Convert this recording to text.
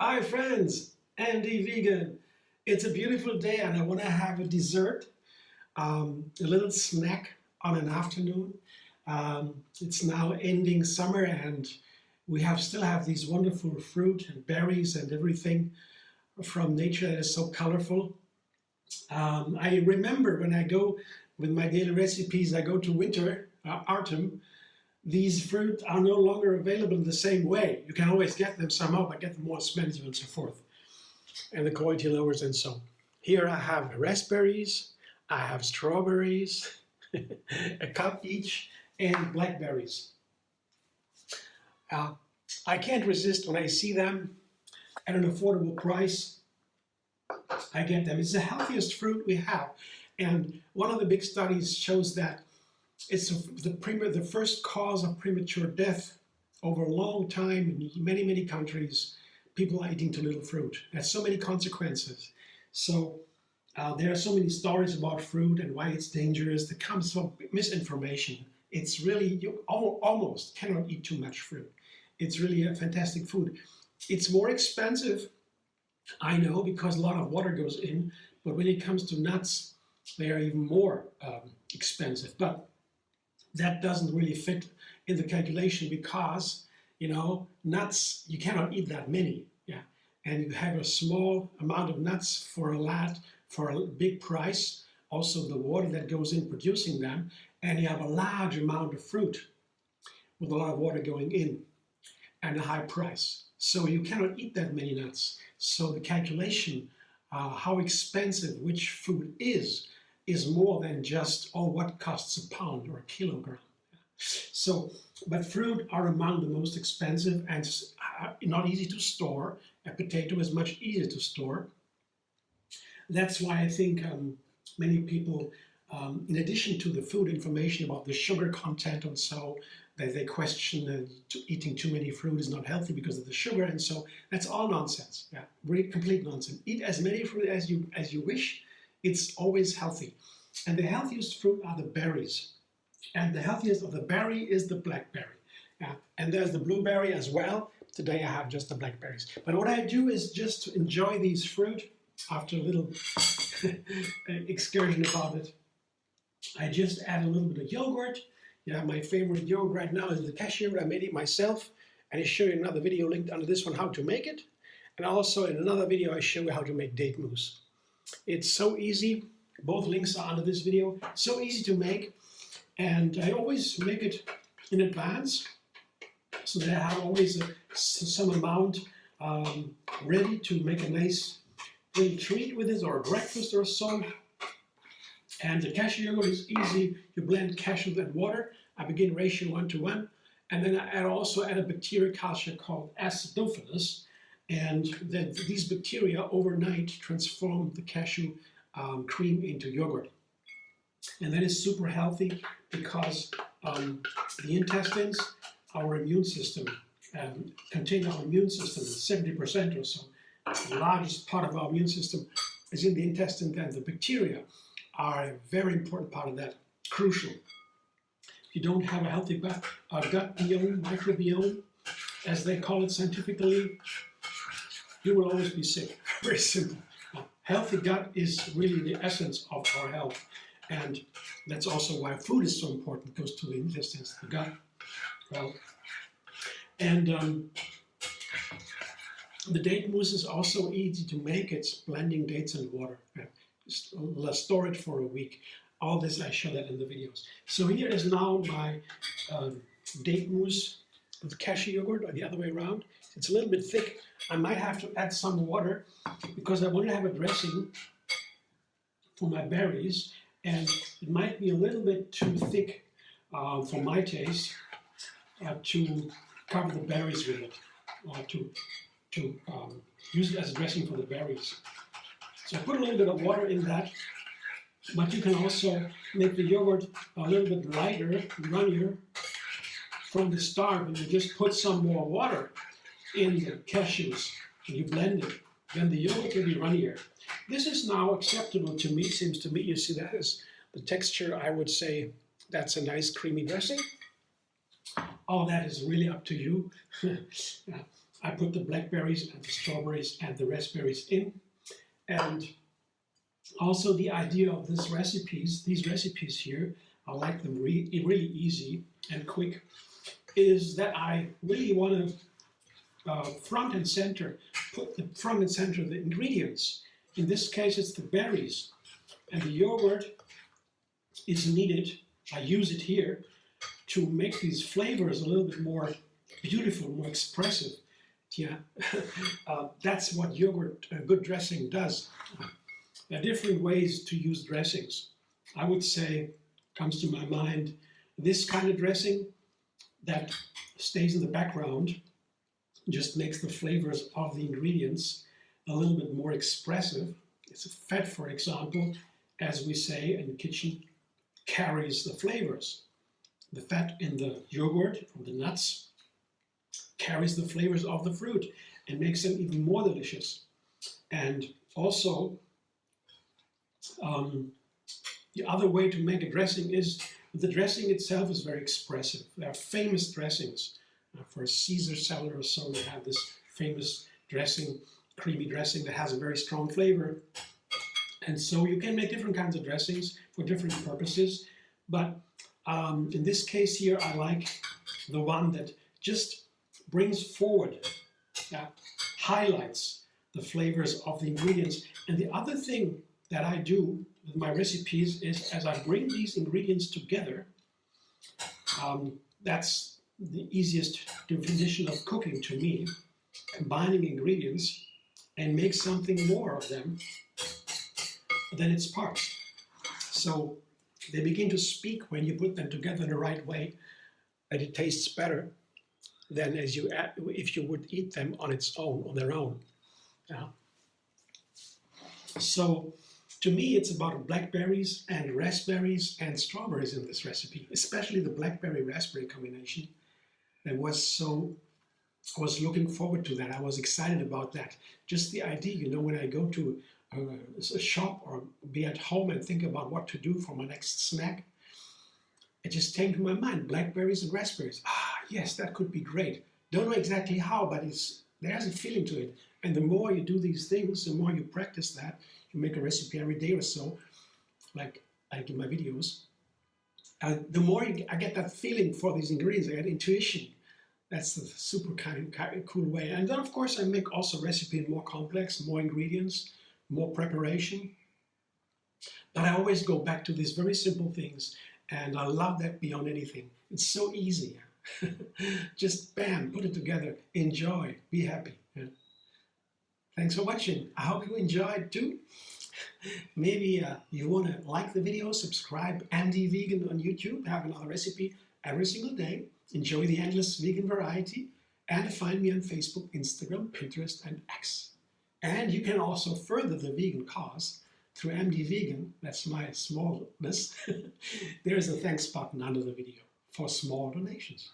Hi friends, Andy Vegan. It's a beautiful day and I want to have a dessert, a little snack on an afternoon. It's now ending summer and we still have these wonderful fruit and berries and everything from nature that is so colorful. I remember when I go with my daily recipes, I go to winter, autumn, these fruit are no longer available in the same way. You can always get them somehow, but get them more expensive and so forth. And the quality lowers and so. Here I have raspberries, I have strawberries, a cup each, and blackberries. I can't resist when I see them at an affordable price. I get them. It's the healthiest fruit we have. And one of the big studies shows that it's the first cause of premature death over a long time in many, many countries. People are eating too little fruit. There's so many consequences. So there are so many stories about fruit and why it's dangerous. There comes from misinformation. It's really, you almost cannot eat too much fruit. It's really a fantastic food. It's more expensive, I know, because a lot of water goes in. But when it comes to nuts, they are even more expensive. But that doesn't really fit in the calculation because, nuts, you cannot eat that many. Yeah. And you have a small amount of nuts for a big price. Also the water that goes in producing them. And you have a large amount of fruit with a lot of water going in and a high price. So you cannot eat that many nuts. So the calculation, how expensive which food is more than just, what costs a pound or a kilogram. So, but fruit are among the most expensive and not easy to store. A potato is much easier to store. That's why I think many people, in addition to the food information about the sugar content and so, they question eating too many fruit is not healthy because of the sugar, and so that's all nonsense. Yeah, really complete nonsense. Eat as many fruit as you wish. It's always healthy. And the healthiest fruit are the berries. And the healthiest of the berry is the blackberry. Yeah. And there's the blueberry as well. Today I have just the blackberries. But what I do is just to enjoy these fruit after a little excursion about it. I just add a little bit of yogurt. Yeah, my favorite yogurt right now is the Cashew. I made it myself. And I show you another video linked under this one how to make it. And also in another video I show you how to make date mousse. It's so easy. Both links are under this video. So easy to make. And I always make it in advance so that I have always some amount ready to make a nice little treat with it or a breakfast or so. And the cashew yogurt is easy. You blend cashews and water. I begin ratio 1:1. And then I also add a bacteria culture called acidophilus. And then these bacteria overnight transform the cashew cream into yogurt. And that is super healthy because the intestines, our immune system, contain our immune system, 70% or so. The largest part of our immune system is in the intestine, and the bacteria are a very important part of that, crucial. If you don't have a healthy gut biome, microbiome, as they call it scientifically, you will always be sick. Very simple. Healthy gut is really the essence of our health. And that's also why food is so important. It goes to the intestines, the gut. Well, and the date mousse is also easy to make. It's blending dates and water. Just store it for a week. All this, I show that in the videos. So here is now my date mousse with cashew yogurt, or the other way around. It's a little bit thick. I might have to add some water because I want to have a dressing for my berries. And it might be a little bit too thick for my taste to cover the berries with it, or to use it as a dressing for the berries. So I put a little bit of water in that, but you can also make the yogurt a little bit lighter, runnier, from the start, when you just put some more water in the cashews and you blend it, then the yogurt will be runnier. This is now acceptable to me, seems to me. You see that is the texture, I would say that's a nice creamy dressing. All that is really up to you. I put the blackberries and the strawberries and the raspberries in. And also the idea of these recipes here, I like them really easy and quick, is that I really want to put front and center the ingredients. In this case, it's the berries, and the yogurt is needed. I use it here to make these flavors a little bit more beautiful, more expressive. Yeah, that's what yogurt, good dressing does. There are different ways to use dressings. I would say, comes to my mind, this kind of dressing that stays in the background, just makes the flavors of the ingredients a little bit more expressive. It's a fat, for example, as we say in the kitchen, carries the flavors. The fat in the yogurt from the nuts carries the flavors of the fruit and makes them even more delicious. And also, the other way to make a dressing is the dressing itself is very expressive. There are famous dressings. For a Caesar salad or so, they have this famous dressing, creamy dressing that has a very strong flavor. And so you can make different kinds of dressings for different purposes. But in this case here, I like the one that just brings forward, highlights the flavors of the ingredients. And the other thing that I do with my recipes is, as I bring these ingredients together, that's the easiest definition of cooking to me, combining ingredients and make something more of them than its parts. So they begin to speak when you put them together in the right way, and it tastes better than if you would eat them on their own. So to me, it's about blackberries and raspberries and strawberries in this recipe, especially the blackberry-raspberry combination. I was looking forward to that. I was excited about that. Just the idea, when I go to a shop or be at home and think about what to do for my next snack, it just came to my mind, blackberries and raspberries. Yes, that could be great. Don't know exactly how, but there's a feeling to it. And the more you do these things, the more you practice that, you make a recipe every day or so, like I do my videos, the more I get that feeling for these ingredients, I get intuition. That's the super kind of cool way. And then, of course, I make also recipes more complex, more ingredients, more preparation. But I always go back to these very simple things, and I love that beyond anything. It's so easy. Just bam, put it together, enjoy, be happy. Thanks for watching. I hope you enjoyed too. Maybe you want to like the video, subscribe, Andy Vegan on YouTube, have another recipe every single day. Enjoy the endless vegan variety, and find me on Facebook, Instagram, Pinterest, and X. And you can also further the vegan cause through MD Vegan. That's my smallness. There is a thanks button under the video for small donations.